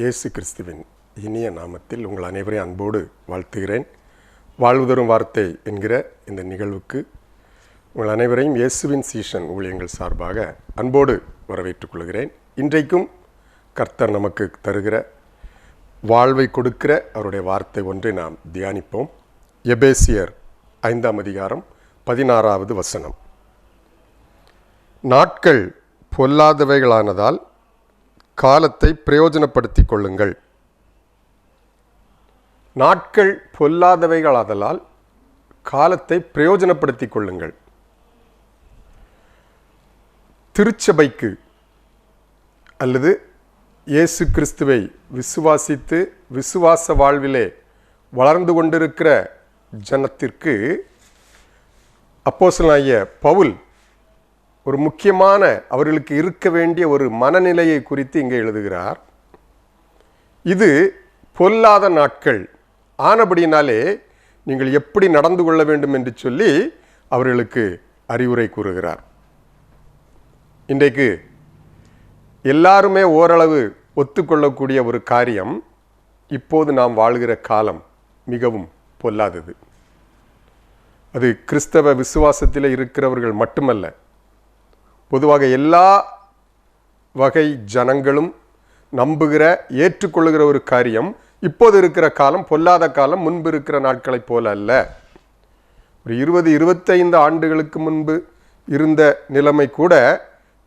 இயேசு கிறிஸ்துவின் இனிய நாமத்தில் உங்கள் அனைவரையும் அன்போடு வாழ்த்துகிறேன். வாழ்வு தரும் வார்த்தை என்கிற இந்த நிகழ்வுக்கு உங்கள் அனைவரையும் இயேசுவின் சீஷன் ஊழியங்கள் சார்பாக அன்போடு வரவேற்றுக் கொள்கிறேன். இன்றைக்கும் கர்த்தர் நமக்கு தருகிற வாழ்வை கொடுக்கிற அவருடைய வார்த்தை ஒன்றை நாம் தியானிப்போம். எபேசியர் 5ஆம் அதிகாரம் 16வது வசனம். நாட்கள் பொல்லாதவைகளானதால் காலத்தை பிரயோஜனப்படுத்திக் கொள்ளுங்கள். நாட்கள் பொல்லாதவைகளாதலால் காலத்தை பிரயோஜனப்படுத்திக் கொள்ளுங்கள். திருச்சபைக்கு அல்லது இயேசு கிறிஸ்துவை விசுவாசித்து விசுவாச வாழ்விலே வளர்ந்து கொண்டிருக்கிற ஜனத்திற்கு அப்போஸ்தலனாகிய பவுல் ஒரு முக்கியமான அவர்களுக்கு இருக்க வேண்டிய ஒரு மனநிலையை குறித்து இங்கே எழுதுகிறார். இது பொல்லாத நாட்கள் ஆனபடினாலே நீங்கள் எப்படி நடந்து கொள்ள வேண்டும் என்று சொல்லி அவர்களுக்கு அறிவுரை கூறுகிறார். இன்றைக்கு எல்லாருமே ஓரளவு ஒத்துக்கொள்ளக்கூடிய ஒரு காரியம், இப்போது நாம் வாழ்கிற காலம் மிகவும் பொல்லாதது. அது கிறிஸ்தவ விசுவாசத்தில் இருக்கிறவர்கள் மட்டுமல்ல, பொதுவாக எல்லா வகை ஜனங்களும் நம்புகிற ஏற்றுக்கொள்ளுகிற ஒரு காரியம், இப்போது இருக்கிற காலம் பொல்லாத காலம், முன்பு இருக்கிற நாட்களைப் போல அல்ல. ஒரு 20-25 ஆண்டுகளுக்கு முன்பு இருந்த நிலைமை கூட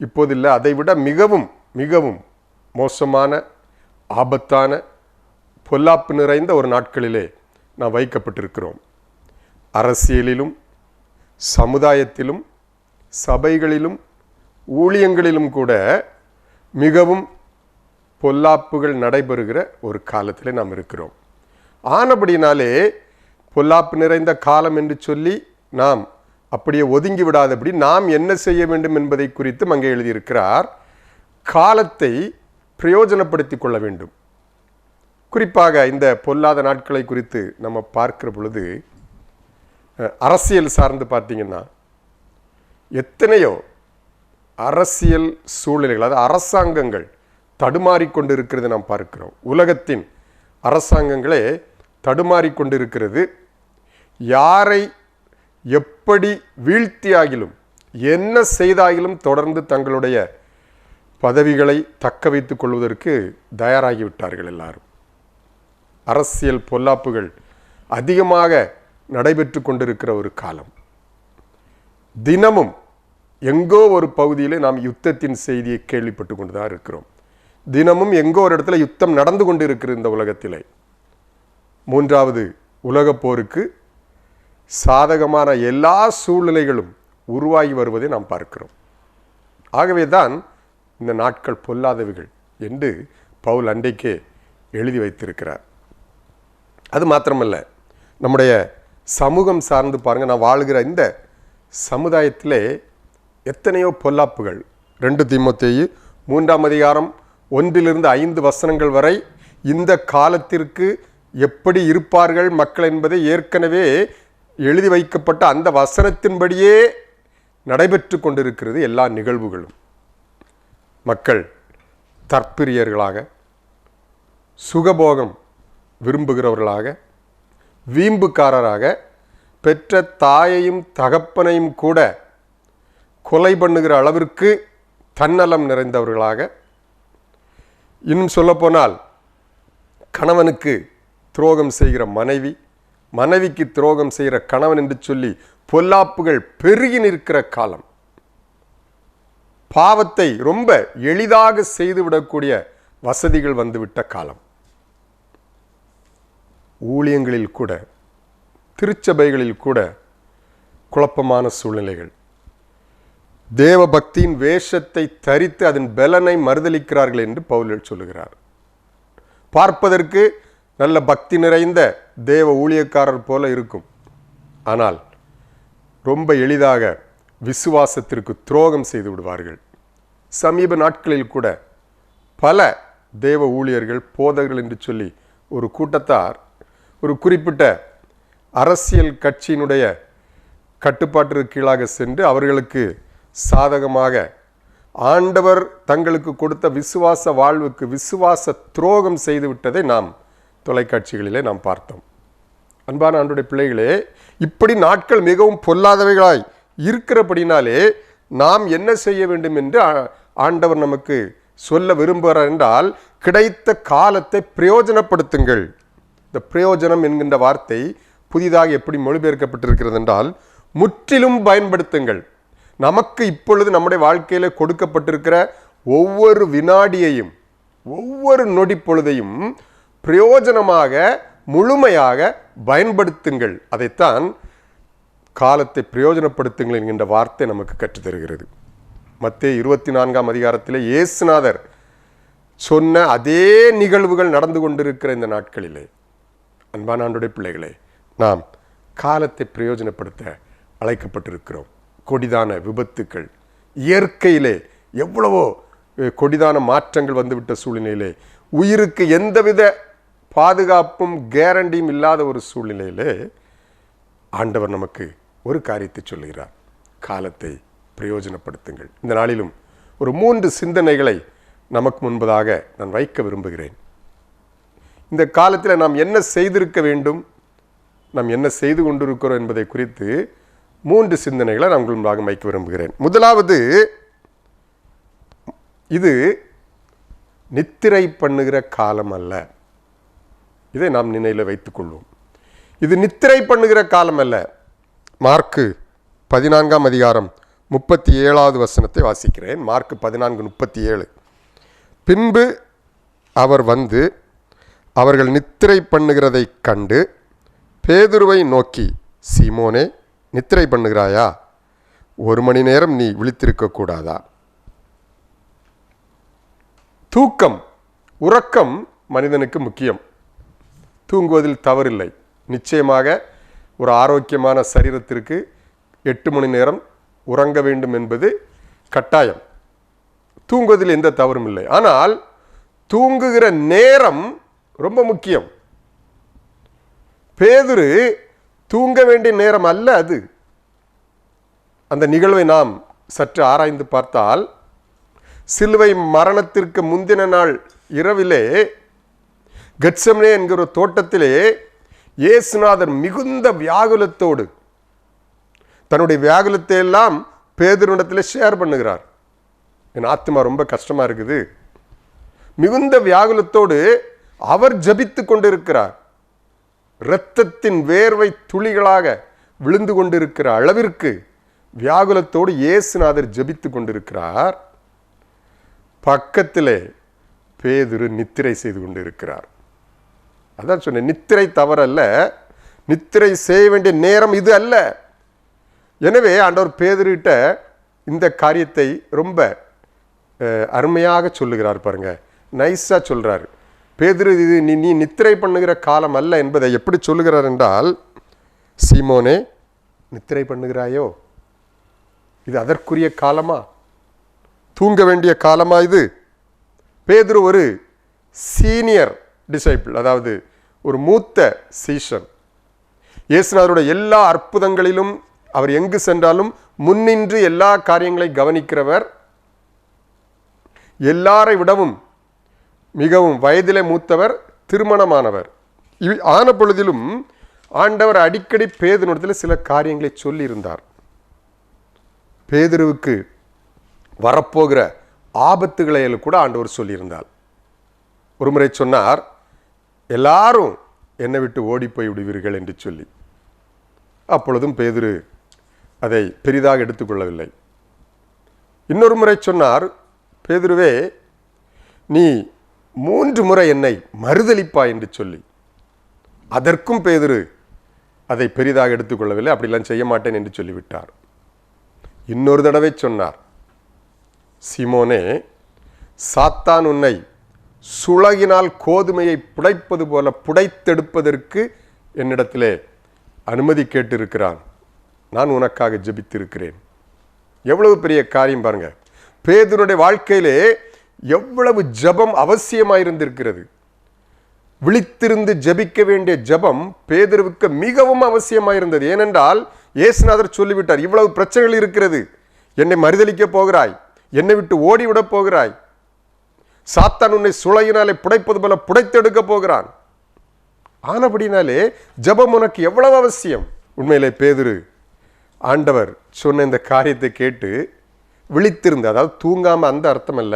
இப்போது இல்லை. அதை விட மிகவும் மிகவும் மோசமான ஆபத்தான பொல்லாப்பு நிறைந்த ஒரு நாட்களிலே நாம் வைக்கப்பட்டிருக்கிறோம். அரசியலிலும் சமுதாயத்திலும் சபைகளிலும் ஊழியங்களிலும் கூட மிகவும் பொல்லாப்புகள் நடைபெறுகிற ஒரு காலத்தில் நாம் இருக்கிறோம். ஆனபடினாலே பொல்லாப்பு நிறைந்த காலம் என்று சொல்லி நாம் அப்படியே ஒதுங்கி விடாதபடி நாம் என்ன செய்ய வேண்டும் என்பதை குறித்தும் அங்கே எழுதியிருக்கிறார். காலத்தை பிரயோஜனப்படுத்தி கொள்ள வேண்டும். குறிப்பாக இந்த பொல்லாத நாட்களை குறித்து நம்ம பார்க்கிற பொழுது அரசியல் சார்ந்து பார்த்தீங்கன்னா எத்தனையோ அரசியல் சூழ்நிலைகள், அதாவது அரசாங்கங்கள் தடுமாறிக்கொண்டு இருக்கிறது நாம் பார்க்கிறோம். உலகத்தின் அரசாங்கங்களே தடுமாறிக்கொண்டு இருக்கிறது. யாரை எப்படி வீழ்த்தியாகிலும் என்ன செய்தாகிலும் தொடர்ந்து தங்களுடைய பதவிகளை தக்க வைத்துக் கொள்வதற்கு தயாராகிவிட்டார்கள் எல்லாரும். அரசியல் பொல்லாப்புகள் அதிகமாக நடைபெற்று கொண்டிருக்கிற ஒரு காலம். தினமும் எங்கோ ஒரு பகுதியில் நாம் யுத்தத்தின் செய்தியை கேள்விப்பட்டு கொண்டு தான் இருக்கிறோம். தினமும் எங்கோ ஒரு இடத்துல யுத்தம் நடந்து கொண்டு இருக்கிற இந்த உலகத்திலே 3வது உலகப் போருக்கு சாதகமான எல்லா சூழ்நிலைகளும் உருவாகி வருவதை நாம் பார்க்கிறோம். ஆகவே தான் இந்த நாட்கள் பொல்லாதவைகள் என்று பவுல் அன்றைக்கே எழுதி வைத்திருக்கிறார். அது மாத்திரமல்ல, நம்முடைய சமூகம் சார்ந்து பாருங்கள். நான் வாழ்கிற இந்த சமுதாயத்திலே எத்தனையோ பொல்லாப்புகள். 2 தீமோத்தேயு 3ஆம் அதிகாரம் 1-5 வசனங்கள் வரை இந்த காலத்திற்கு எப்படி இருப்பார்கள் மக்கள் என்பதை ஏற்கனவே எழுதி வைக்கப்பட்ட அந்த வசனத்தின்படியே நடைபெற்று கொண்டிருக்கிறது எல்லா நிகழ்வுகளும். மக்கள் தற்பிரியர்களாக, சுகபோகம் விரும்புகிறவர்களாக, வீம்புக்காரராக, பெற்ற தாயையும் தகப்பனையும் கூட கொலை பண்ணுகிற அளவிற்கு தன்னலம் நிறைந்தவர்களாக, இன்னும் சொல்லப்போனால் கணவனுக்கு துரோகம் செய்கிற மனைவி, மனைவிக்கு துரோகம் செய்கிற கணவன் என்று சொல்லி பொல்லாப்புகள் பெருகி நிற்கிற காலம். பாவத்தை ரொம்ப எளிதாக செய்துவிடக்கூடிய வசதிகள் வந்துவிட்ட காலம். ஊழியங்களில் கூட, திருச்சபைகளில் கூட குழப்பமான சூழ்நிலைகள். தேவ பக்தியின் வேஷத்தை தரித்து அதன் பலனை மறுதலிக்கிறார்கள் என்று பவுல் சொல்லுகிறார். பார்ப்பதற்கு நல்ல பக்தி நிறைந்த தேவ ஊழியக்காரர் போல இருக்கும். ஆனால் ரொம்ப எளிதாக விசுவாசத்திற்கு துரோகம் செய்து விடுவார்கள். சமீப நாட்களில் கூட பல தேவ ஊழியர்கள், போதகர்கள் என்று சொல்லி ஒரு கூட்டத்தார் ஒரு குறிப்பிட்ட அரசியல் கட்சியினுடைய கட்டுப்பாட்டிற்கு கீழாக சென்று அவர்களுக்கு சாதகமாக ஆண்டவர் தங்களுக்கு கொடுத்த விசுவாச வாழ்வுக்கு விசுவாச துரோகம் செய்து விட்டதை நாம் தொலைக்காட்சிகளிலே நாம் பார்த்தோம். அன்பான ஆண்டவருடைய பிள்ளைகளே, இப்படி நாட்கள் மிகவும் பொல்லாதவைகளாய் இருக்கிறபடினாலே நாம் என்ன செய்ய வேண்டும் என்று ஆண்டவர் நமக்கு சொல்ல விரும்புகிறார் என்றால், கிடைத்த காலத்தை பிரயோஜனப்படுத்துங்கள். இந்த பிரயோஜனம் என்கின்ற வார்த்தை புதிதாக எப்படி மொழிபெயர்க்கப்பட்டிருக்கிறது என்றால், முற்றிலும் பயன்படுத்துங்கள். நமக்கு இப்பொழுது நம்முடைய வாழ்க்கையில் கொடுக்கப்பட்டிருக்கிற ஒவ்வொரு வினாடியையும் ஒவ்வொரு நொடி பொழுதையும் பிரயோஜனமாக முழுமையாக பயன்படுத்துங்கள். அதைத்தான் காலத்தை பிரயோஜனப்படுத்துங்கள் என்கின்ற வார்த்தை நமக்கு கற்றுத்தருகிறது. மத்தேயு 24ஆம் அதிகாரத்தில் இயேசுநாதர் சொன்ன அதே நிகழ்வுகள் நடந்து கொண்டிருக்கிற இந்த நாட்களிலே அன்பான ஆண்டவருடைய பிள்ளைகளே, நாம் காலத்தை பிரயோஜனப்படுத்த அழைக்கப்பட்டிருக்கிறோம். கொடிதான விபத்துக்கள், இயற்கையிலே எவ்வளவோ கொடிதான மாற்றங்கள் வந்துவிட்ட சூழ்நிலையிலே, உயிருக்கு எந்தவித பாதுகாப்பும் கேரண்டியும் இல்லாத ஒரு சூழ்நிலையிலே ஆண்டவர் நமக்கு ஒரு காரியத்தை சொல்லுகிறார்: காலத்தை பிரயோஜனப்படுத்துங்கள். இந்த நாளிலும் ஒரு 3 சிந்தனைகளை நமக்கு முன்பதாக நான் வைக்க விரும்புகிறேன். இந்த காலத்தில் நாம் என்ன செய்திருக்க வேண்டும், நாம் என்ன செய்து கொண்டிருக்கிறோம் என்பதை குறித்து 3 சிந்தனைகளை நான் உங்கள் முன்பாக வைக்க விரும்புகிறேன். முதலாவது, இது நித்திரை பண்ணுகிற காலம் அல்ல. இதை நாம் நினைவில் வைத்துக் கொள்வோம். இது நித்திரை பண்ணுகிற காலம் அல்ல. மார்க்கு 14ஆம் அதிகாரம் 37வது வசனத்தை வாசிக்கிறேன். மார்க்கு 14:37. பின்பு அவர் வந்து அவர்கள் நித்திரை பண்ணுகிறதை கண்டு பேதுருவை நோக்கி, சீமோனே, நித்திரை பண்ணுகிறாயா? 1 மணி நேரம் நீ விழித்திருக்க கூடாதா? தூக்கம், உறக்கம் மனிதனுக்கு முக்கியம். தூங்குவதில் தவறில்லை. நிச்சயமாக ஒரு ஆரோக்கியமான சரீரத்திற்கு 8 மணி நேரம் உறங்க வேண்டும் என்பது கட்டாயம். தூங்குவதில் எந்த தவறும் இல்லை. ஆனால் தூங்குகிற நேரம் ரொம்ப முக்கியம். பேதுரு தூங்க வேண்டிய நேரம் அல்ல அது. அந்த நிகழ்வை நாம் சற்று ஆராய்ந்து பார்த்தால், சிலுவை மரணத்திற்கு முந்தின நாள் இரவிலே கெத்செமனே என்கிற தோட்டத்திலே இயேசுநாதர் மிகுந்த வியாகுலத்தோடு தன்னுடைய வியாகுலத்தை எல்லாம் பேதுருவிடத்தில் ஷேர் பண்ணுகிறார். என் ஆத்மா ரொம்ப கஷ்டமா இருக்குது. மிகுந்த வியாகுலத்தோடு அவர் ஜபித்து கொண்டிருக்கிறார். இரத்தத்தின் வேர்வை துளிகளாக விழுந்து கொண்டிருக்கிற அளவிற்கு வியாகுலத்தோடு இயேசுநாதர் ஜபித்து கொண்டிருக்கிறார். பக்கத்திலே பேதுரு நித்திரை செய்து கொண்டிருக்கிறார். அதான் சொன்னேன், நித்திரை தவறல்ல, நித்திரை செய்ய வேண்டிய நேரம் இது அல்ல. எனவே ஆண்டவர் பேதுருகிட்ட இந்த காரியத்தை ரொம்ப அருமையாக சொல்லுகிறார். பாருங்க, நைஸா சொல்றாரு. பேதுரு, இது நீ நித்திரை பண்ணுகிற காலம் அல்ல என்பதை எப்படி சொல்லுகிறார் என்றால், சீமோனே, நித்திரை பண்ணுகிறாயோ? இது அதற்குரிய காலமா? தூங்க வேண்டிய காலமா இது? பேதுரு ஒரு சீனியர் டிசைபிள், அதாவது ஒரு மூத்த சீஷன். இயேசுநாதருடைய எல்லா அற்புதங்களிலும் அவர் எங்கு சென்றாலும் முன்னின்று எல்லா காரியங்களை கவனிக்கிறவர். எல்லாரை விடவும் மிகவும் வயதிலே மூத்தவர், திருமணமானவர். ஆன பொழுதிலும் ஆண்டவர் அடிக்கடி பேதுருவிடத்தில் சில காரியங்களை சொல்லியிருந்தார். பேதுருவுக்கு வரப்போகிற ஆபத்துகளை கூட ஆண்டவர் சொல்லியிருந்தார். ஒரு முறை சொன்னார், எல்லாரும் என்னை விட்டு ஓடி போய் விடுவீர்கள் என்று சொல்லி. அப்பொழுதும் பேதுரு அதை பெரிதாக எடுத்துக்கொள்ளவில்லை. இன்னொரு முறை சொன்னார், பேதுருவே, நீ 3 முறை என்னை மறுதலிப்பாய் என்று சொல்லி. அதற்கும் பேதுரு அதை பெரிதாக எடுத்துக்கொள்ளவில்லை. அப்படிலாம் செய்ய மாட்டேன் என்று சொல்லிவிட்டார். இன்னொரு தடவை சொன்னார், சீமோனே, சாத்தான் உன்னை சுளகினால் கோதுமையை புடைப்பது போல புடைத்தெடுப்பதற்கு என்னிடத்திலே அனுமதி கேட்டிருக்கிறான். நான் உனக்காக ஜெபித்திருக்கிறேன். எவ்வளவு பெரிய காரியம் பாருங்க. பேதுருடைய வாழ்க்கையிலே எவ்வளவு ஜெபம் அவசியமாயிருந்திருக்கிறது. விழித்திருந்து ஜெபிக்க வேண்டிய ஜெபம் பேதுருவுக்கு மிகவும் அவசியமாயிருந்தது. ஏனென்றால் இயேசுநாதர் சொல்லிவிட்டார், இவ்வளவு பிரச்சனைகள் இருக்கிறது, என்னை மறுதலிக்க போகிறாய், என்னை விட்டு ஓடிவிடப் போகிறாய். சாத்தான் உன்னை சுளையினாலே புடைப்பது போல புடைத்தெடுக்க போகிறான். ஆனபடினாலே ஜெபம் உனக்கு எவ்வளவு அவசியம். உண்மையிலே பேதுரு ஆண்டவர் சொன்ன இந்த காரியத்தை கேட்டு விழித்திருந்து, அதாவது தூங்காம அந்த அர்த்தம் அல்ல,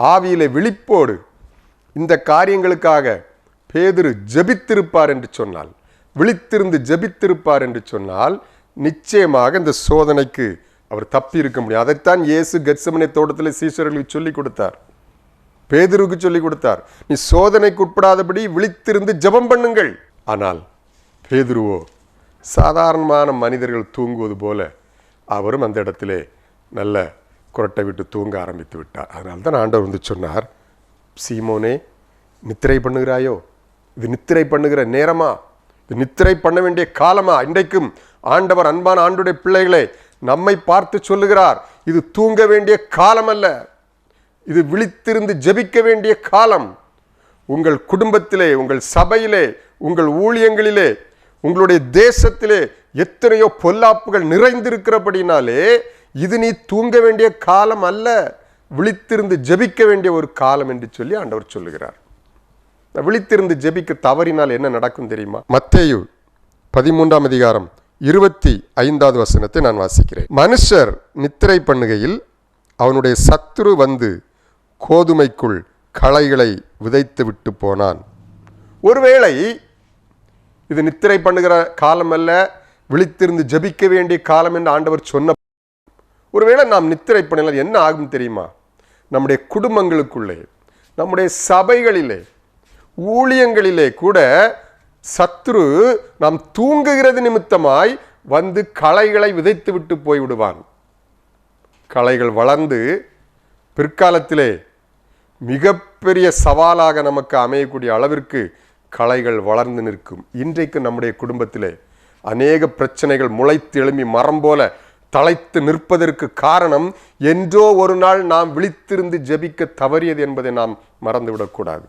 ஆவியிலே விழிப்போடு இந்த காரியங்களுக்காக பேதுரு ஜெபித்திருப்பார் என்று சொன்னால், விழித்திருந்து ஜெபித்திருப்பார் என்று சொன்னால் நிச்சயமாக இந்த சோதனைக்கு அவர் தப்பி இருக்க முடியும். அதைத்தான் இயேசு கெத்செமனே தோட்டத்தில் சீஷர்களுக்கு சொல்லிக் கொடுத்தார், பேதுருக்கு சொல்லிக் கொடுத்தார். நீ சோதனைக்கு உட்படாதபடி விழித்திருந்து ஜெபம் பண்ணுங்கள். ஆனால் பேதுருவோ சாதாரணமான மனிதர்கள் தூங்குவது போல அவரும் அந்த இடத்திலே நல்ல குரட்டை விட்டு தூங்க ஆரம்பித்து விட்டார். அதனால தான் ஆண்டவர் வந்து சொன்னார், சீமோனே நித்திரை பண்ணுகிறாயோ? இது நித்திரை பண்ணுகிற நேரமா? இது நித்திரை பண்ண வேண்டிய காலமா? இன்றைக்கும் ஆண்டவர் அன்பான ஆண்டுடைய பிள்ளைகளை நம்மை பார்த்து சொல்லுகிறார், இது தூங்க வேண்டிய காலம் அல்ல, இது விழித்திருந்து ஜெபிக்க வேண்டிய காலம். உங்கள் குடும்பத்திலே, உங்கள் சபையிலே, உங்கள் ஊழியங்களிலே, உங்களுடைய தேசத்திலே எத்தனையோ பொல்லாப்புகள் நிறைந்திருக்கிறபடினாலே இது நீ தூங்க வேண்டிய காலம் அல்ல, விழித்திருந்து ஜெபிக்க வேண்டிய ஒரு காலம் என்று சொல்லி ஆண்டவர் சொல்லுகிறார். விழித்திருந்து ஜெபிக்க தவறினால் என்ன நடக்கும் தெரியுமா? மத்தேயு 13ஆம் அதிகாரம் 25வது வசனத்தை நான் வாசிக்கிறேன். மனுஷர் நித்திரை பண்ணுகையில் அவனுடைய சத்துரு வந்து கோதுமைக்குள் களைகளை விதைத்து விட்டு போனான். ஒருவேளை இது நித்திரை பண்ணுகிற காலம் அல்ல, விழித்திருந்து ஜெபிக்க வேண்டிய காலம் என்று ஆண்டவர் சொன்ன ஒருவேளை நாம் நித்திரை பண்ணினால் என்ன ஆகும் தெரியுமா? நம்முடைய குடும்பங்களுக்குள்ளே, நம்முடைய சபைகளிலே, ஊழியங்களிலே கூட சத்துரு நாம் தூங்குகிறது நிமித்தமாய் வந்து களைகளை விதைத்து விட்டு போய்விடுவான். களைகள் வளர்ந்து பிற்காலத்திலே மிகப்பெரிய சவாலாக நமக்கு அமையக்கூடிய அளவிற்கு களைகள் வளர்ந்து நிற்கும். இன்றைக்கு நம்முடைய குடும்பத்திலே அநேக பிரச்சனைகள் முளைத்து எழும்பி மரம் போல தழைத்து நிற்பதற்கு காரணம் என்றோ ஒரு நாள் நாம் விழித்திருந்து ஜெபிக்க தவறியது என்பதை நாம் மறந்துவிடக்கூடாது.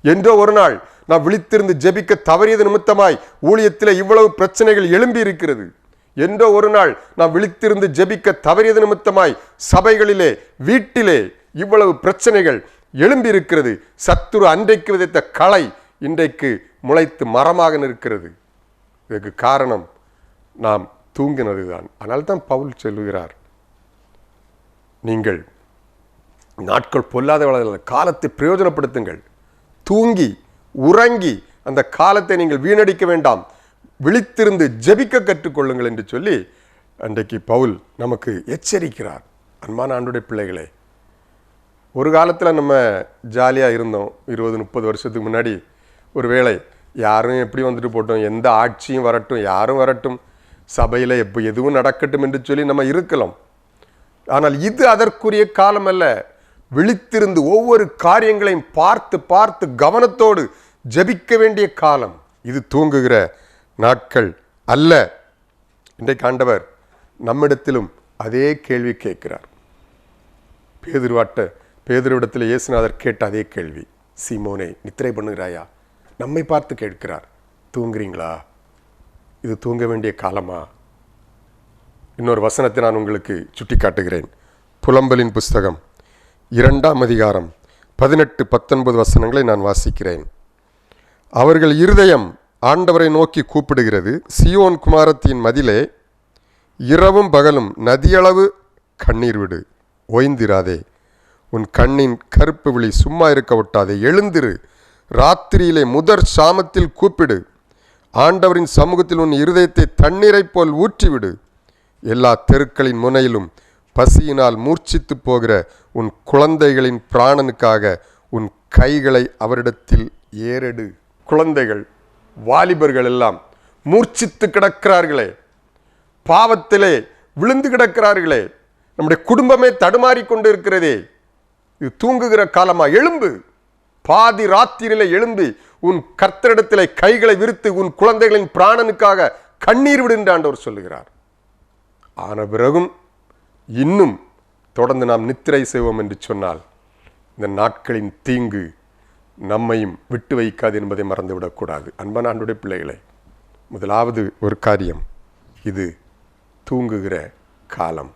என்றோ ஒரு நாள் நாம் விழித்திருந்து ஜெபிக்க தவறியது நிமித்தமாய் ஊழியத்திலே இவ்வளவு பிரச்சனைகள் எழும்பி இருக்கிறது. என்றோ ஒரு நாள் நாம் விழித்திருந்து ஜெபிக்க தவறியது நிமித்தமாய் சபைகளிலே, வீட்டிலே இவ்வளவு பிரச்சனைகள் எழும்பி இருக்கிறது. சத்துரு அன்றைக்கு விதைத்த களை இன்றைக்கு முளைத்து மரமாக நிற்கிறது. இதற்கு காரணம் நாம் தூங்கினதுதான். ஆனால் தான் பவுல் சொல்லுகிறார், நீங்கள் நாட்கள் பொல்லாத காலத்தை பிரயோஜனப்படுத்துங்கள், தூங்கி உறங்கி அந்த காலத்தை நீங்கள் வீணடிக்க வேண்டாம், விழித்திருந்து ஜெபிக்க கற்றுக்கொள்ளுங்கள் என்று சொல்லி அன்றைக்கு பவுல் நமக்கு எச்சரிக்கிறார். அன்பான ஆண்டுடைய பிள்ளைகளே, ஒரு காலத்தில் நம்ம ஜாலியாக இருந்தோம். 20-30 வருஷத்துக்கு முன்னாடி ஒருவேளை யாரும் எப்படி வந்துட்டு போட்டோம், எந்த ஆட்சியும் வரட்டும், யாரும் வரட்டும், சபையில் எப்போ எதுவும் நடக்கட்டும் என்று சொல்லி நம்ம இருக்கலாம். ஆனால் இது அதற்குரிய காலம் அல்ல. விழித்திருந்து ஒவ்வொரு காரியங்களையும் பார்த்து பார்த்து கவனத்தோடு ஜெபிக்க வேண்டிய காலம். இது தூங்குகிற நாட்கள் அல்ல. இன்றைக்கு ஆண்டவர் நம்மிடத்திலும் அதே கேள்வி கேட்கிறார். பேதுருவிடத்தில் இயேசுநாதர் கேட்ட அதே கேள்வி, சீமோனே நித்திரை பண்ணுகிறாயா? நம்மை பார்த்து கேட்கிறார், தூங்குறீங்களா? இது தூங்க வேண்டிய காலமா? இன்னொரு வசனத்தை நான் உங்களுக்கு சுட்டி காட்டுகிறேன். புலம்பலின் புஸ்தகம் 2ஆம் அதிகாரம் 18-19 வசனங்களை நான் வாசிக்கிறேன். அவர்கள் இருதயம் ஆண்டவரை நோக்கி கூப்பிடுகிறது. சியோன் குமாரத்தின் மதிலே இரவும் பகலும் நதியளவு கண்ணீர் விடு, ஓய்ந்திராதே, உன் கண்ணின் கருப்பு விழி சும்மா இருக்க விட்டாதே, எழுந்திரு, ராத்திரியிலே முதற் சாமத்தில் கூப்பிடு, ஆண்டவரின் சமூகத்தில் உன் இருதயத்தை தண்ணீரை போல் ஊற்றிவிடு, எல்லா தெருக்களின் முனையிலும் பசியினால் மூர்ச்சித்து போகிற உன் குழந்தைகளின் பிராணனுக்காக உன் கைகளை அவரிடத்தில் ஏறெடு. குழந்தைகள், வாலிபர்கள் எல்லாம் மூர்ச்சித்து கிடக்கிறார்களே, பாவத்திலே விழுந்து கிடக்கிறார்களே, நம்முடைய குடும்பமே தடுமாறி கொண்டு இருக்கிறதே, இது தூங்குகிற காலமா? எழும்பு, பாதி ராத்திரியில எழும்பி உன் கர்த்தரிடத்திலே கைகளை விரித்து உன் குழந்தைகளின் பிராணனுக்காக கண்ணீர் விடு என்று ஆண்டவர் சொல்லுகிறார். ஆன பிறகும் இன்னும் தொடர்ந்து நாம் நித்திரை செய்வோம் என்று சொன்னால் இந்த நாட்களின் தீங்கு நம்மையும் விட்டு வைக்காது என்பதை மறந்துவிடக்கூடாது. அன்பான ஆண்டவருடைய பிள்ளைகளே, முதலாவது ஒரு காரியம், இது தூங்குகிற காலம்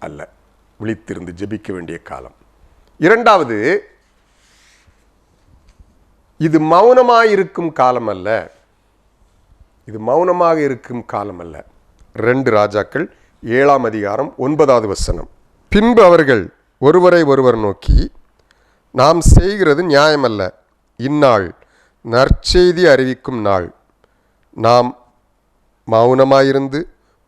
அல்ல. விழித்திருந்து ஜெபிக்க வேண்டிய காலம். இரண்டாவது, இது மௌனமாயிருக்கும் காலம் அல்ல. இது மௌனமாக இருக்கும் காலம் அல்ல. 2 ராஜாக்கள் 7ஆம் அதிகாரம் 9வது வசனம். பின்பு அவர்கள் ஒருவரை ஒருவர் நோக்கி, நாம் செய்கிறது நியாயமல்ல. இந்நாள் நற்செய்தி அறிவிக்கும் நாள். நாம் மௌனமாயிருந்து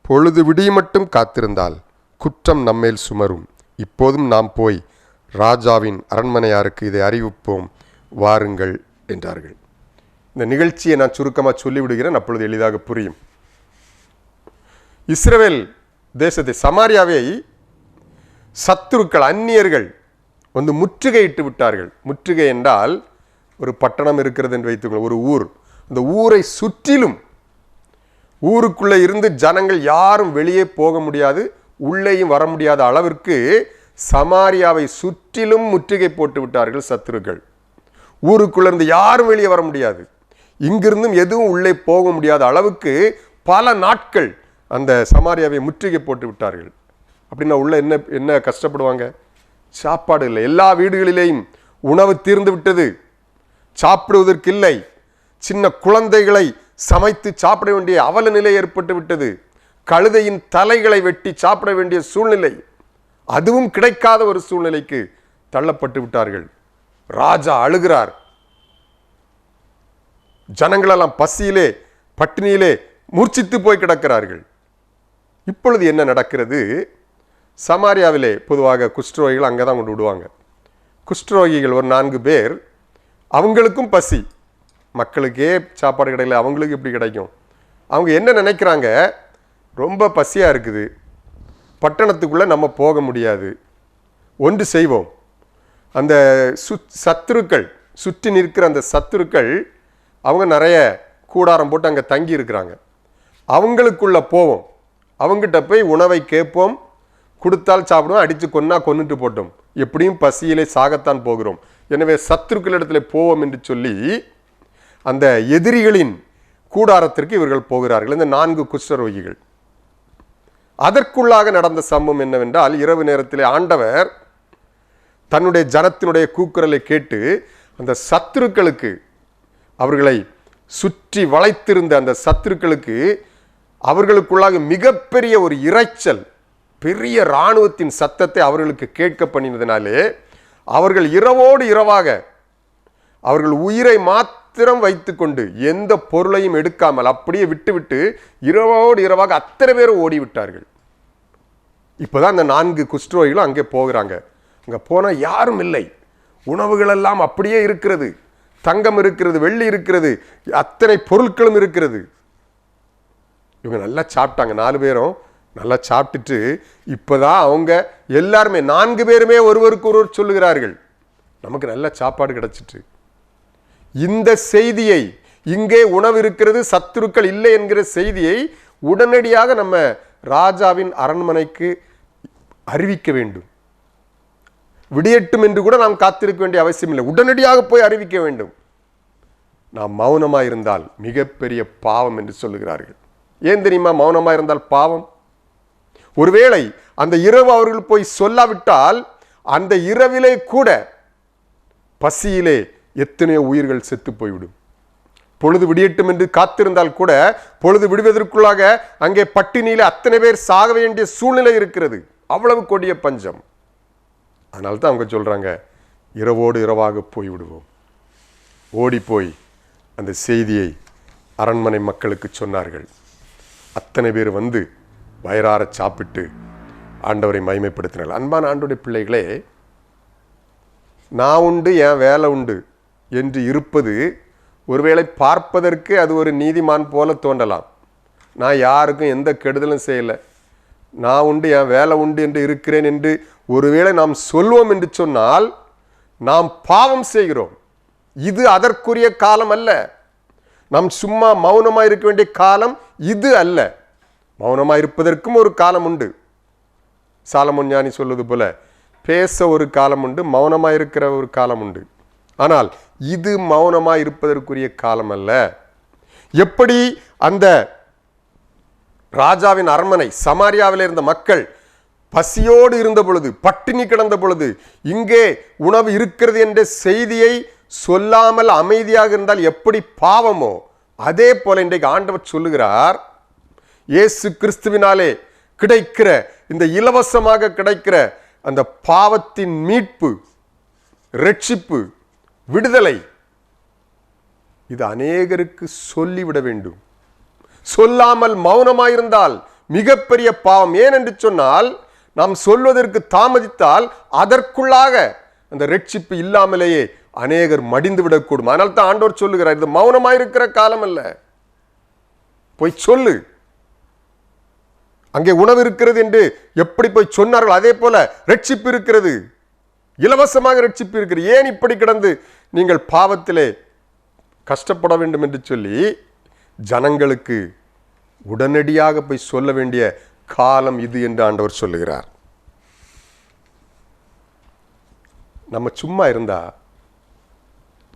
பொழுது விடிமட்டும் காத்திருந்தால் குற்றம் நம்மேல் சுமரும். இப்போதும் நாம் போய் ராஜாவின் அரண்மனையாருக்கு இதை அறிவிப்போம், வாருங்கள் என்றார்கள். இந்த நிகழ்ச்சியை நான் சுருக்கமாக சொல்லிவிடுகிறேன், அப்பொழுது எளிதாக புரியும். இஸ்ரவேல் தேசத்தை, சமாரியாவை சத்துருக்கள், அந்நியர்கள் வந்து முற்றுகையிட்டு விட்டார்கள். முற்றுகை என்றால் ஒரு பட்டணம் இருக்கிறது என்று வைத்துக்கொள்ள, ஒரு ஊர். அந்த ஊரை சுற்றிலும், ஊருக்குள்ளே இருந்து ஜனங்கள் யாரும் வெளியே போக முடியாது, உள்ளேயும் வர முடியாத அளவிற்கு சமாரியாவை சுற்றிலும் முற்றுகை போட்டு விட்டார்கள் சத்துருக்கள். ஊருக்குள்ள இருந்து யாரும் வெளியே வர முடியாது, இங்கிருந்தும் எதுவும் உள்ளே போக முடியாத அளவுக்கு பல நாட்கள் அந்த சமாரியாவை முற்றுகை போட்டு விட்டார்கள். அப்படின்னா உள்ள என்ன என்ன கஷ்டப்படுவாங்க? சாப்பாடு இல்லை. எல்லா வீடுகளிலேயும் உணவு தீர்ந்து விட்டது, சாப்பிடுவதற்கு இல்லை. சின்ன குழந்தைகளை சமைத்து சாப்பிட வேண்டிய அவல நிலை ஏற்பட்டு விட்டது. கழுதையின் தலைகளை வெட்டி சாப்பிட வேண்டிய சூழ்நிலை, அதுவும் கிடைக்காத ஒரு சூழ்நிலைக்கு தள்ளப்பட்டு விட்டார்கள். ராஜா அழுகிறார். ஜனங்களெல்லாம் பசியிலே பட்டினியிலே மூர்ச்சித்து போய் கிடக்கிறார்கள். இப்பொழுது என்ன நடக்கிறது? சமாரியாவிலே பொதுவாக குஷ்டரோகிகள் அங்கே தான் கொண்டு விடுவாங்க. குஷ்டரோகிகள் ஒரு 4 பேர், அவங்களுக்கும் பசி, மக்களுக்கே சாப்பாடு கிடைக்கல, அவங்களுக்கு எப்படி கிடைக்கும்? அவங்க என்ன நினைக்கிறாங்க? ரொம்ப பசியாக இருக்குது, பட்டணத்துக்குள்ளே நம்ம போக முடியாது, ஒன்று செய்வோம். அந்த சத்துருக்கள், சுற்றி நிற்கிற அந்த சத்துருக்கள், அவங்க நிறைய கூடாரம் போட்டு அங்கே தங்கி இருக்கிறாங்க. அவங்களுக்குள்ளே போவோம், அவங்ககிட்ட போய் உணவை கேட்போம், கொடுத்தால் சாப்பிடுவோம், அடித்து கொன்னா கொன்னுட்டு போட்டோம், எப்படியும் பசியிலே சாகத்தான் போகிறோம், எனவே சத்துருக்களிடத்தில் போவோம் என்று சொல்லி அந்த எதிரிகளின் கூடாரத்திற்கு இவர்கள் போகிறார்கள், இந்த 4 குஷ்டரோகிகள். அதற்குள்ளாக நடந்த சம்பவம் என்னவென்றால், இரவு நேரத்திலே ஆண்டவர் தன்னுடைய ஜனத்தினுடைய கூக்குரலை கேட்டு அந்த சத்துருக்களுக்கு, அவர்களை சுற்றி வளைத்திருந்த அந்த சத்துருக்களுக்கு, அவர்களுக்குள்ளாக மிகப்பெரிய ஒரு இரைச்சல், பெரிய இராணுவத்தின் சத்தத்தை அவர்களுக்கு கேட்க பண்ணினதினாலே அவர்கள் இரவோடு இரவாக அவர்கள் உயிரை மாத்திரம் வைத்துக்கொண்டு எந்த பொருளையும் எடுக்காமல் அப்படியே விட்டுவிட்டு இரவோடு இரவாக அத்தனை பேரும் ஓடிவிட்டார்கள். இப்போதான் அந்த 4 குஷ்டரோகிகளும் அங்கே போகிறாங்க. அங்கே போனால் யாரும் இல்லை, உணவுகள் எல்லாம் அப்படியே இருக்கிறது, தங்கம் இருக்கிறது, வெள்ளி இருக்கிறது, அத்தனை பொருட்களும் இருக்கிறது. இவங்க நல்லா சாப்பிட்டாங்க, 4 பேரும் நல்லா சாப்பிட்டுட்டு இப்போதான் அவங்க எல்லாருமே 4 பேருமே ஒருவருக்கு ஒருவர் சொல்லுகிறார்கள், நமக்கு நல்ல சாப்பாடு கிடைச்சிட்டு. இந்த செய்தியை, இங்கே உணவு இருக்கிறது, சத்துருக்கள் இல்லை என்கிற செய்தியை உடனடியாக நம்ம ராஜாவின் அரண்மனைக்கு அறிவிக்க வேண்டும். விடியட்டும் என்று கூட நாம் காத்திருக்க வேண்டிய அவசியம் இல்லை, உடனடியாக போய் அறிவிக்க வேண்டும். நாம் மௌனமாக இருந்தால் மிகப்பெரிய பாவம் என்று சொல்லுகிறார்கள். ஏன் தெரியுமா மௌனமாக இருந்தால் பாவம்? ஒருவேளை அந்த இரவு அவர்கள் போய் சொல்லாவிட்டால் அந்த இரவிலே கூட பசியிலே எத்தனையோ உயிர்கள் செத்து போய்விடும். பொழுது விடியட்டும் என்று காத்திருந்தால் கூட பொழுது விடுவதற்குள்ளாக அங்கே பட்டினியிலே அத்தனை பேர் சாக வேண்டிய சூழ்நிலை இருக்கிறது, அவ்வளவு கொடிய பஞ்சம். அதனால தான் அவங்க சொல்றாங்க, இரவோடு இரவாக போய்விடுவோம். ஓடி போய் அந்த செய்தியை அரண்மனை மக்களுக்கு சொன்னார்கள். அத்தனை பேர் வந்து வயிறார சாப்பிட்டு ஆண்டவரை மகிமைப்படுத்தினார்கள். அன்பான ஆண்டவருடைய பிள்ளைகளே, நான் உண்டு என் வேலை உண்டு என்று இருப்பது ஒருவேளை பார்ப்பதற்கு அது ஒரு நீதிமான் போல தோன்றலாம். நான் யாருக்கும் எந்த கெடுதலும் செய்யலை, நான் உண்டு என் வேலை உண்டு என்று இருக்கிறேன் என்று ஒருவேளை நாம் சொல்வோம் என்று சொன்னால் நாம் பாவம் செய்கிறோம். இது அதற்குரிய காலம் அல்ல. நாம் சும்மா மௌனமாக இருக்க வேண்டிய காலம் இது அல்ல. மௌனமாக இருப்பதற்கும் ஒரு காலம் உண்டு. சாலமோன் ஞானி சொல்வது போல, பேச ஒரு காலம் உண்டு, மௌனமாக இருக்கிற ஒரு காலம் உண்டு. ஆனால் இது மௌனமாக இருப்பதற்குரிய காலம் அல்ல. எப்படி அந்த ராஜாவின் அரண்மனை, சமாரியாவில் இருந்த மக்கள் பசியோடு இருந்த பொழுது, பட்டினி கிடந்த பொழுது, இங்கே உணவு இருக்கிறது என்ற செய்தியை சொல்லாமல் அமைதியாக இருந்தால் எப்படி பாவமோ, அதே போல இன்றைக்கு ஆண்டவர் சொல்லுகிறார், இயேசு கிறிஸ்துவினாலே கிடைக்கிற இந்த இலவசமாக கிடைக்கிற அந்த பாவத்தின் மீட்பு, ரட்சிப்பு, விடுதலை, இது அநேகருக்கு சொல்லிவிட வேண்டும். சொல்லாமல் மௌனமாயிருந்தால் மிகப்பெரிய பாவம். ஏனென்று சொன்னால், நாம் சொல்வதற்கு தாமதித்தால் அதற்குள்ளாக அந்த ரட்சிப்பு இல்லாமலேயே அநேகர் மடிந்து விடக்கூடும். அதனால தான் ஆண்டவர் சொல்லுகிறார், இது மௌனமாயிருக்கிற காலம் அல்ல, போய் சொல்லு. அங்கே உணவு இருக்கிறது என்று எப்படி போய் சொன்னார்கள், அதே போல ரட்சிப்பு இருக்கிறது, இலவசமாக ரட்சிப்பு இருக்கிறது. ஏன் இப்படி கிடந்து நீங்கள் பாவத்திலே கஷ்டப்பட வேண்டும் என்று சொல்லி ஜனங்களுக்கு உடனடியாக போய் சொல்ல வேண்டிய காலம் இது என்று ஆண்டவர் சொல்லுகிறார். நம்ம சும்மா இருந்தா,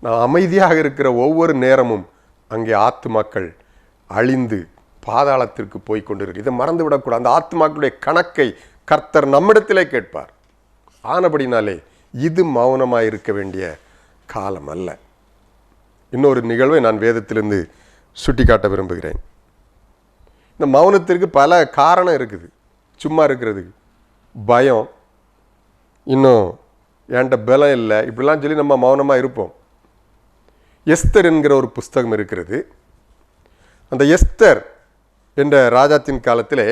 நான் அமைதியாக இருக்கிற ஒவ்வொரு நேரமும் அங்கே ஆத்துமாக்கள் அழிந்து பாதாளத்திற்கு போய் கொண்டிருக்கு. இதை மறந்து விடக்கூடாது. அந்த ஆத்துமாக்களுடைய கணக்கை கர்த்தர் நம்மிடத்திலே கேட்பார். ஆனபடினாலே இது மௌனமாக இருக்க வேண்டிய காலம் அல்ல. இன்னொரு நிகழ்வை நான் வேதத்திலிருந்து சுட்டி காட்ட விரும்புகிறேன். இந்த மௌனத்திற்கு பல காரணம் இருக்குது. சும்மா இருக்கிறதுக்கு பயம், இன்னும் என்கிட்ட பலம் இல்லை, இப்படிலாம் சொல்லி நம்ம மௌனமாக இருப்போம். எஸ்தர் என்கிற ஒரு புஸ்தகம் இருக்கிறது. அந்த எஸ்தர் என்ற ராஜாத்தின் காலத்திலே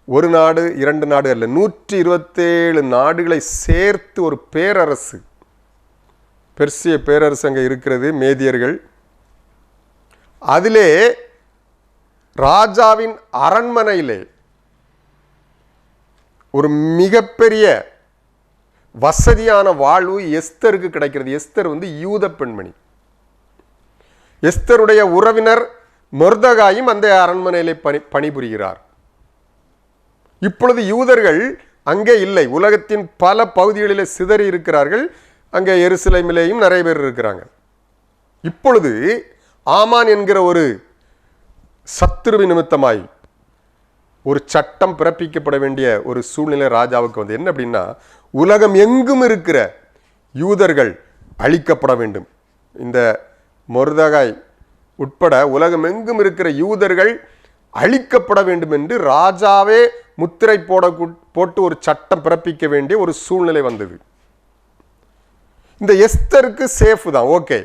ஒரு நாடு, இரண்டு நாடு அல்ல, 127 நாடுகளை சேர்த்து ஒரு பேரரசு, பெர்சிய பேரரசு அங்கே இருக்கிறது, மேதியர்கள். அதிலே ராஜாவின் அரண்மனையிலே ஒரு மிகப்பெரிய வசதியான வாழ்வு எஸ்தருக்கு கிடைக்கிறது. எஸ்தர் யூத பெண்மணி. எஸ்தருடைய உறவினர் மொர்தகாயும் அந்த அரண்மனையிலே பணிபுரிகிறார். இப்பொழுது யூதர்கள் அங்கே இல்லை, உலகத்தின் பல பகுதிகளிலே சிதறி இருக்கிறார்கள். அங்கே எருசலேமிலேயும் நிறைய பேர் இருக்கிறாங்க. இப்பொழுது ஆமான் என்கிற ஒரு சத்துருவி நிமித்தமாய் ஒரு சட்டம் பிறப்பிக்கப்பட வேண்டிய ஒரு சூழ்நிலை ராஜாவுக்கு வந்து என்ன அப்படின்னா, உலகம் எங்கும் இருக்கிற யூதர்கள் அழிக்கப்பட வேண்டும். இந்த மொர்தகாய் உட்பட உலகம் எங்கும் இருக்கிற யூதர்கள் அழிக்கப்பட வேண்டும் என்று ராஜாவே முத்திரை போட்டு ஒரு சட்டம் பிறப்பிக்க வேண்டிய ஒரு சூழ்நிலை வந்தது. இந்த எஸ்தருக்கு சேஃப் தான், ஓகே.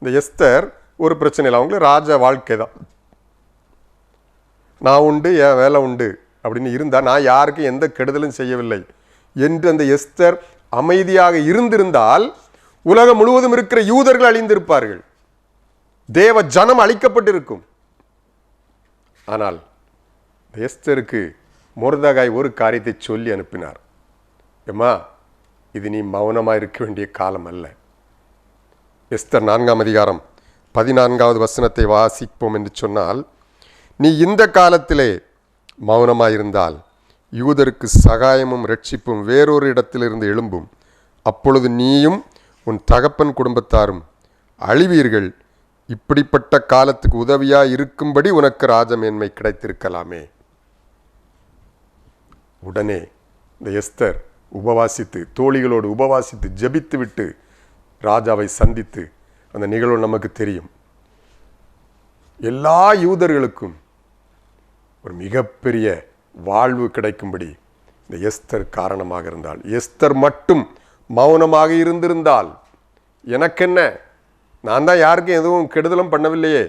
இந்த எஸ்தர் ஒரு பிரச்சனை இல்லை, அவங்களுக்கு ராஜ வாழ்க்கை தான், நான் உண்டு என் வேலை உண்டு அப்படின்னு இருந்தால், நான் யாருக்கும் எந்த கெடுதலும் செய்யவில்லை என்று அந்த எஸ்தர் அமைதியாக இருந்திருந்தால் உலகம் முழுவதும் இருக்கிற யூதர்கள் அழிந்திருப்பார்கள், தேவ ஜனம் அழிக்கப்பட்டிருக்கும். ஆனால் எஸ்தருக்கு மொர்தகாய் ஒரு காரியத்தை சொல்லி அனுப்பினார். ஏம்மா, இது நீ மௌனமாக இருக்க வேண்டிய காலம் அல்ல. எஸ்தர் 4ஆம் அதிகாரம் 14வது வசனத்தை வாசிப்போம் என்று சொன்னால், நீ இந்த காலத்திலே மௌனமாயிருந்தால் யூதருக்கு சகாயமும் ரட்சிப்பும் வேறொரு இடத்திலிருந்து எழும்பும். அப்பொழுது நீயும் உன் தகப்பன் குடும்பத்தாரும் அழிவீர்கள். இப்படிப்பட்ட காலத்துக்கு உதவியாக இருக்கும்படி உனக்கு ராஜமேன்மை கிடைத்திருக்கலாமே. உடனே இந்த எஸ்தர் உபவாசித்து, தோழிகளோடு உபவாசித்து ஜெபித்து விட்டு ராஜாவை சந்தித்து, அந்த நிகழ்வு நமக்கு தெரியும். எல்லா யூதர்களுக்கும் ஒரு மிகப்பெரிய வாழ்வு கிடைக்கும்படி இந்த எஸ்தர் காரணமாக இருந்தால், எஸ்தர் மட்டும் மௌனமாக இருந்திருந்தால், எனக்கென்ன, நான் தான் யாருக்கும் எதுவும் கெடுதலும் பண்ணவில்லையே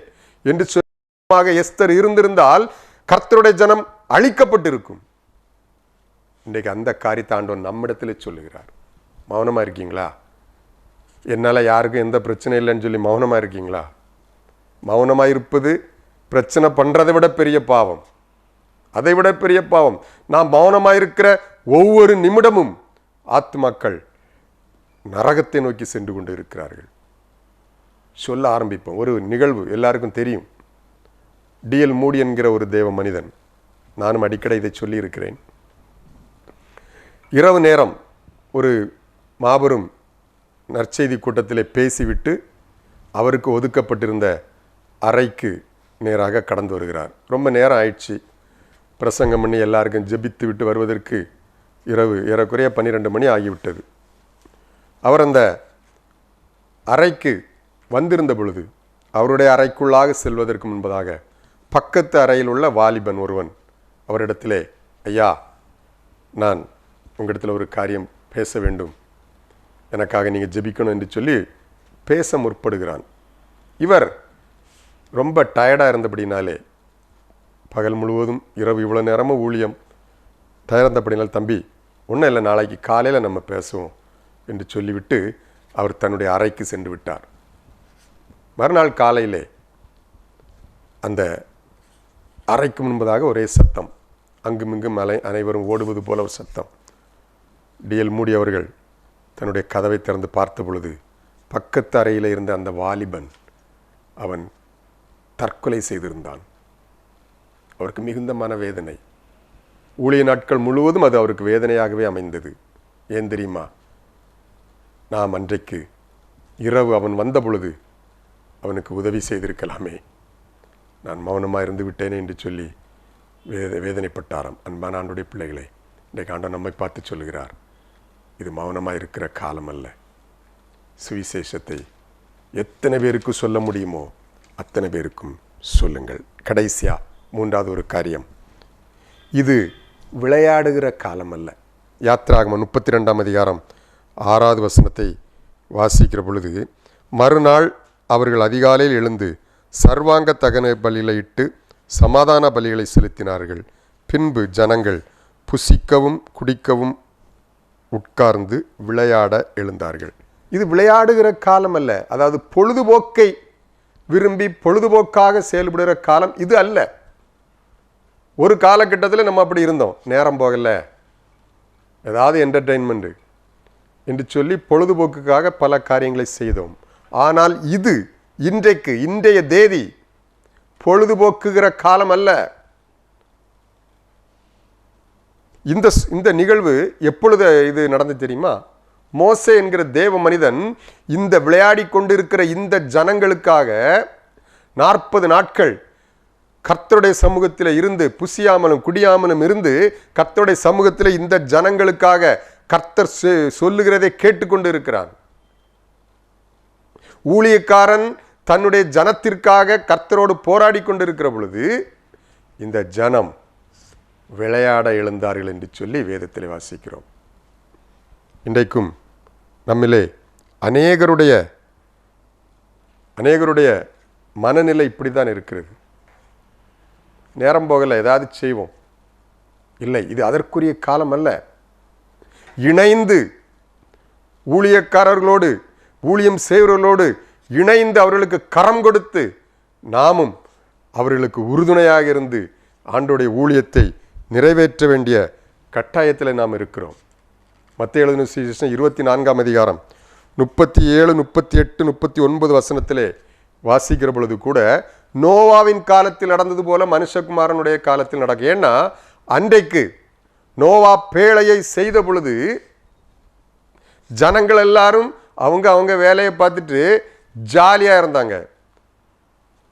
என்று சொல்லமாக எஸ்தர் இருந்திருந்தால் கர்த்தருடைய ஜனம் அழிக்கப்பட்டிருக்கும். இன்றைக்கு அந்த காரியத்தை ஆண்டவன் நம்மிடத்தில் சொல்லுகிறார். மௌனமாக இருக்கீங்களா? என்னால் யாருக்கும் எந்த பிரச்சனை இல்லைன்னு சொல்லி மௌனமாக இருக்கீங்களா? மௌனமாக இருப்பது பிரச்சனை பண்ணுறதை விட பெரிய பாவம், அதை விட பெரிய பாவம். நாம் மௌனமாக இருக்கிற ஒவ்வொரு நிமிடமும் ஆத்துமாக்கள் நரகத்தை நோக்கி சென்று கொண்டு இருக்கிறார்கள். சொல்ல ஆரம்பிப்போம். ஒரு நிகழ்வு எல்லாருக்கும் தெரியும். டிஎல் மூடி என்கிற ஒரு தேவ மனிதன், நானும் அடிக்கடி இதை சொல்லி இருக்கிறேன். இரவு நேரம் ஒரு மாபெரும் நற்செய்தி கூட்டத்திலே பேசிவிட்டு அவருக்கு ஒதுக்கப்பட்டிருந்த அறைக்கு நேராக கடந்து வருகிறார். ரொம்ப நேரம் ஆயிடுச்சு. பிரசங்கம் பண்ணி எல்லாருக்கும் ஜெபித்து விட்டு வருவதற்கு இரவு ஏறக்குறைய 12 மணி ஆகிவிட்டது. அவர் அந்த அறைக்கு வந்திருந்த பொழுது அவருடைய அறைக்குள்ளாக செல்வதற்கு முன்பதாக பக்கத்து அறையில் உள்ள வாலிபன் ஒருவன் அவரிடத்திலே, ஐயா, நான் உங்களிடத்தில் ஒரு காரியம் பேச வேண்டும், எனக்காக நீங்கள் ஜெபிக்கணும் என்று சொல்லி பேச முற்படுகிறான். இவர் ரொம்ப டயர்டாக இருந்தபடினாலே, பகல் முழுவதும் இரவு இவ்வளோ நேரமும் ஊழியம், டயர்ந்தபடினால், தம்பி ஒன்றும் இல்லை, நாளைக்கு காலையில் நம்ம பேசுவோம் என்று சொல்லிவிட்டு அவர் தன்னுடைய அறைக்கு சென்று விட்டார். மறுநாள் காலையிலே அந்த அறைக்கு முன்பதாக ஒரே சத்தம், அங்குமிங்கும் அனைவரும் ஓடுவது போல ஒரு சத்தம். டிஎல் மூடி அவர்கள் தன்னுடைய கதவை திறந்து பார்த்த பொழுது பக்கத்து அறையில் இருந்த அந்த வாலிபன் அவன் தற்கொலை செய்திருந்தான். அவருக்கு மிகுந்த மனவேதனை. ஊழிய நாட்கள் முழுவதும் அது அவருக்கு வேதனையாகவே அமைந்தது. ஏன் தெரியுமா? நாம் அன்றைக்கு இரவு அவன் வந்த பொழுது அவனுக்கு உதவி செய்திருக்கலாமே, நான் மௌனமாக இருந்து விட்டேனே என்று சொல்லி வேதனைப்பட்டாராம். அன்பான ஆண்டவருடைய பிள்ளைகளை, இன்றைக்கு ஆண்டவர் நம்மை பார்த்து சொல்கிறார், இது மௌனமாக இருக்கிற காலம் அல்ல. சுவிசேஷத்தை எத்தனை பேருக்கு சொல்ல முடியுமோ அத்தனை பேருக்கும் சொல்லுங்கள். கடைசியா 3வது ஒரு காரியம், இது விளையாடுகிற காலம் அல்ல. யாத்திராகமம் 32ஆம் அதிகாரம் 6வது வசனத்தை வாசிக்கிற பொழுது, மறுநாள் அவர்கள் அதிகாலையில் எழுந்து சர்வாங்க தகன பலிகளை இட்டு சமாதான பலிகளை செலுத்தினார்கள். பின்பு ஜனங்கள் புசிக்கவும் குடிக்கவும் உட்கார்ந்து விளையாட எழுந்தார்கள். இது விளையாடுகிற காலம் அல்ல. அதாவது பொழுதுபோக்கை விரும்பி பொழுதுபோக்காக செயல்படுகிற காலம் இது அல்ல. ஒரு காலகட்டத்தில் நம்ம அப்படி இருந்தோம், நேரம் போகல, ஏதாவது என்டர்டெயின்மெண்ட் என்று சொல்லி பொழுதுபோக்குக்காக பல காரியங்களை செய்தோம். ஆனால் இது இன்றைய தேதி பொழுதுபோக்குகிற காலம் அல்ல. இந்த நிகழ்வு எப்பொழுது இது நடந்து தெரியுமா? மோசே என்கிற தேவ மனிதன் இந்த விளையாடி கொண்டிருக்கிற இந்த ஜனங்களுக்காக 40 நாட்கள் கர்த்தருடைய சமூகத்தில் இருந்து புசியாமலும் குடியாமலும் இருந்து கர்த்தருடைய சமூகத்தில் இந்த ஜனங்களுக்காக கர்த்தர் சொல்லுகிறதை கேட்டுக்கொண்டு இருக்கிறான். ஊழியக்காரன் தன்னுடைய ஜனத்திற்காக கர்த்தரோடு போராடி கொண்டிருக்கிற பொழுது இந்த ஜனம் விளையாட எழுந்தார்கள் என்று சொல்லி வேதத்தில் வாசிக்கிறோம். இன்றைக்கும் நம்மிலே அநேகருடைய மனநிலை இப்படி தான் இருக்கிறது. நேரம் போகல, ஏதாவது செய்வோம். இல்லை, இது அதற்குரிய காலம் அல்ல. இணைந்து ஊழியக்காரர்களோடு ஊழியம் செய்வர்களோடு இணைந்து அவர்களுக்கு கரம் கொடுத்து நாமும் அவர்களுக்கு உறுதுணையாக இருந்து ஆண்டோடைய ஊழியத்தை நிறைவேற்ற வேண்டிய கட்டாயத்தில் நாம் இருக்கிறோம். மத்தேயு எழுதின சுவிசேஷம் 24ஆம் அதிகாரம் 37, 38, 39 வசனத்திலே வாசிக்கிற பொழுது கூட நோவாவின் காலத்தில் நடந்தது போல மனுஷகுமாரனுடைய காலத்தில் நடக்கும். ஏன்னா அன்றைக்கு நோவா பேழையை செய்த பொழுது ஜனங்கள் எல்லாரும் அவங்க வேலையை பார்த்துட்டு ஜாலியாக இருந்தாங்க.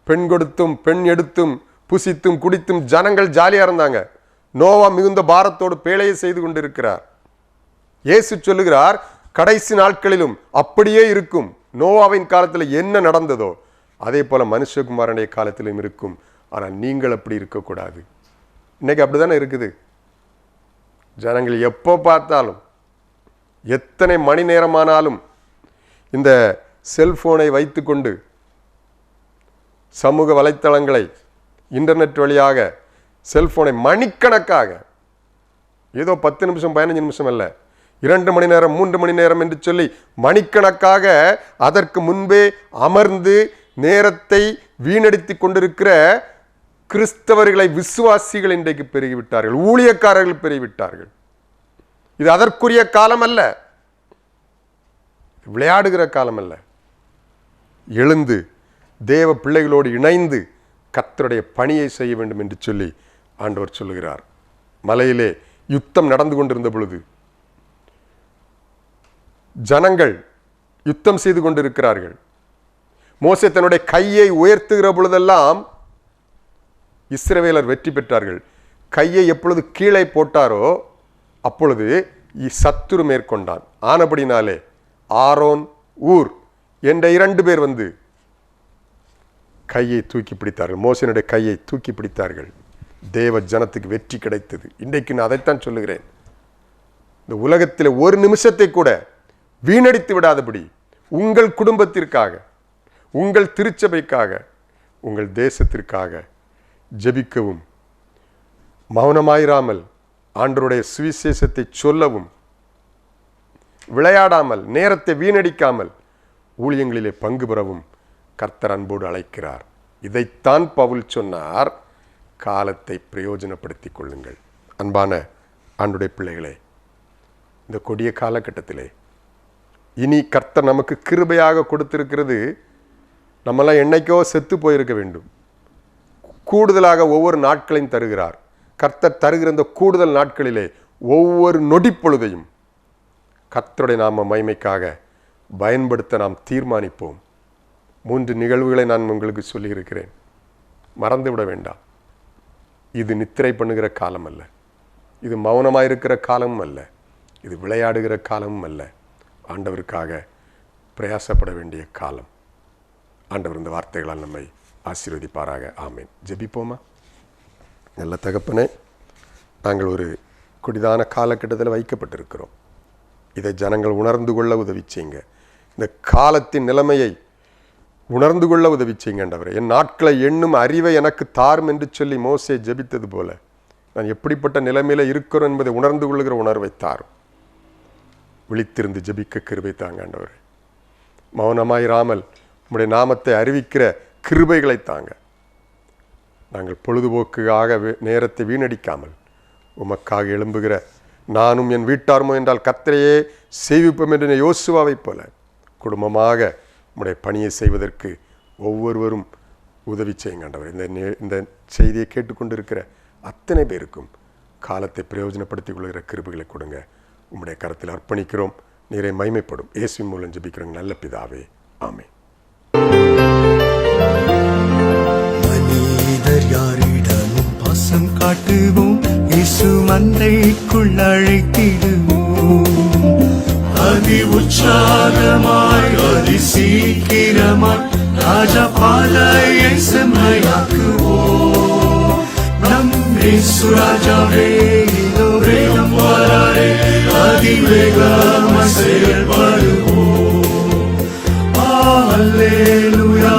பெண் கொடுத்தும் பெண் எடுத்தும் புசித்தும் குடித்தும் ஜனங்கள் ஜாலியாக இருந்தாங்க. நோவா மிகுந்த பாரத்தோடு பேழையை செய்து கொண்டிருக்கிறார். இயேசு சொல்லுகிறார், கடைசி நாட்களிலும் அப்படியே இருக்கும். நோவாவின் காலத்தில் என்ன நடந்ததோ அதே போல மனுஷகுமாரனுடைய காலத்திலும் இருக்கும். ஆனால் நீங்கள் அப்படி இருக்கக்கூடாது. இன்னைக்கு அப்படிதானே இருக்குது. ஜனங்கள் எப்போ பார்த்தாலும் எத்தனை மணி நேரமானாலும் இந்த செல்போனை வைத்துக்கொண்டு சமூக வலைத்தளங்களை இன்டர்நெட் வழியாக செல்போனை மணிக்கணக்காக, ஏதோ 10 நிமிஷம் 15 நிமிஷம் அல்ல, 2 மணி நேரம் 3 மணி நேரம் என்று சொல்லி மணிக்கணக்காக அதற்கு முன்பே அமர்ந்து நேரத்தை வீணடித்து கொண்டிருக்கிற கிறிஸ்தவர்களை விசுவாசிகள் இன்றைக்கு பெருகிவிட்டார்கள், ஊழியக்காரர்கள் பெருகிவிட்டார்கள். இது அதற்குரிய காலம் அல்ல, விளையாடுகிற காலம் அல்ல. எழுந்து தேவ பிள்ளைகளோடு இணைந்து கர்த்தருடைய பணியை செய்ய வேண்டும் என்று சொல்லி ஆண்டவர் சொல்லுகிறார். மலையிலே யுத்தம் நடந்து கொண்டிருந்த பொழுது ஜனங்கள் யுத்தம் செய்து கொண்டிருக்கிறார்கள். மோசே தன்னுடைய கையை உயர்த்துகிற பொழுதெல்லாம் இஸ்ரவேலர் வெற்றி பெற்றார்கள். கையை எப்பொழுது கீழே போட்டாரோ அப்பொழுது சத்துரு மேற்கொண்டான். ஆனபடினாலே ஆரோன், ஊர் என்ற 2 பேர் வந்து கையை தூக்கி பிடித்தார்கள். மோசேனுடைய கையை தூக்கி பிடித்தார்கள். தேவ ஜனத்துக்கு வெற்றி கிடைத்தது. இன்றைக்கு நான் அதைத்தான் சொல்லுகிறேன். இந்த உலகத்தில் ஒரு நிமிஷத்தை கூட வீணடித்து விடாதபடி உங்கள் குடும்பத்திற்காக, உங்கள் திருச்சபைக்காக, உங்கள் தேசத்திற்காக ஜெபிக்கவும், மௌனமாயிராமல் ஆண்டவருடைய சுவிசேஷத்தை சொல்லவும், விளையாடாமல், நேரத்தை வீணடிக்காமல் ஊழியங்களிலே பங்கு பெறவும் கர்த்தர் அன்போடு அழைக்கிறார். இதைத்தான் பவுல் சொன்னார், காலத்தை பிரயோஜனப்படுத்திக் கொள்ளுங்கள். அன்பான ஆண்டவருடைய பிள்ளைகளே, இந்த கொடிய காலகட்டத்திலே இனி கர்த்தர் நமக்கு கிருபையாக கொடுத்திருக்கிறது. நம்மெல்லாம் என்னைக்கோ செத்து போயிருக்க வேண்டும். கூடுதலாக ஒவ்வொரு நாட்களையும் தருகிறார். கர்த்தர் தருகிற இந்த கூடுதல் நாட்களிலே ஒவ்வொரு நொடி பொழுதையும் கர்த்தருடைய நாம மகிமைக்காக பயன்படுத்த நாம் தீர்மானிப்போம். 3 நிகழ்வுகளை நான் உங்களுக்கு சொல்லியிருக்கிறேன், மறந்துவிட வேண்டாம். இது நித்திரை பண்ணுகிற காலம் அல்ல, இது மௌனமாயிருக்கிற காலமும் அல்ல, இது விளையாடுகிற காலமும் அல்ல. ஆண்டவருக்காக பிரயாசப்பட வேண்டிய காலம். ஆண்டவர் இந்த வார்த்தைகளால் நம்மை ஆசீர்வதிப்பாராக. ஆமேன். ஜெபிப்போமா? நல்ல தகப்பனே, நாங்கள் ஒரு கொடிதான காலகட்டத்தில் வைக்கப்பட்டிருக்கிறோம். இதை ஜனங்கள் உணர்ந்து கொள்ள உதவி செய்யுங்க. இந்த காலத்தின் நிலைமையை உணர்ந்து கொள்ள உதவி செய்யுங்க ஆண்டவரே. என் நாட்களை எண்ணும் அறிவை எனக்கு தாரும் என்று சொல்லி மோசே ஜெபித்தது போல நான் எப்படிப்பட்ட நிலைமையில் இருக்கிறோம் என்பதை உணர்ந்து கொள்ளுகிற உணர்வை தாரும். விழித்திருந்து ஜெபிக்க கிருபை தாங்க ஆண்டவரே. மௌனமாயிராமல் உம்முடைய நாமத்தை அறிவிக்கிற கிருபைகளை தாங்க. நாங்கள் பொழுதுபோக்குக்காக நேரத்தை வீணடிக்காமல் உமக்காக எழும்புகிற நானும் என் வீட்டாருமோ என்றால் கர்த்தரையே சேவிப்போம் என்று யோசுவாவை போல குடும்பமாக உம்முடைய பணியை செய்வதற்கு ஒவ்வொருவரும் உதவி செய்யுங்க ஆண்டவரே. இந்த செய்தியை கேட்டுக்கொண்டிருக்கிற அத்தனை பேருக்கும் காலத்தை பிரயோஜனப்படுத்திக் கொள்கிற கிருபைகளை கொடுங்க. உம்முடைய கரத்தில் அர்ப்பணிக்கிறோம். நீரை மகிமைப்படும் இயேசுவின் மூலம் ஜெபிக்கிறோம் நல்ல பிதாவே. ஆமென். மனிதர் யாரிடமும் பாசம் காட்டுவோம், இயேசு மந்தைக்குள் அழைத்திடுவோம். அதி உற்சாகமாய் அதி சீக்கிரமாய் ராஜா பாதையை செம்மையாக்குவோம். நம் இயேசு ராஜாவே வேகம் வராரே, அதிவேகமாய் செயல்படுவோம். அல்லேலூயா.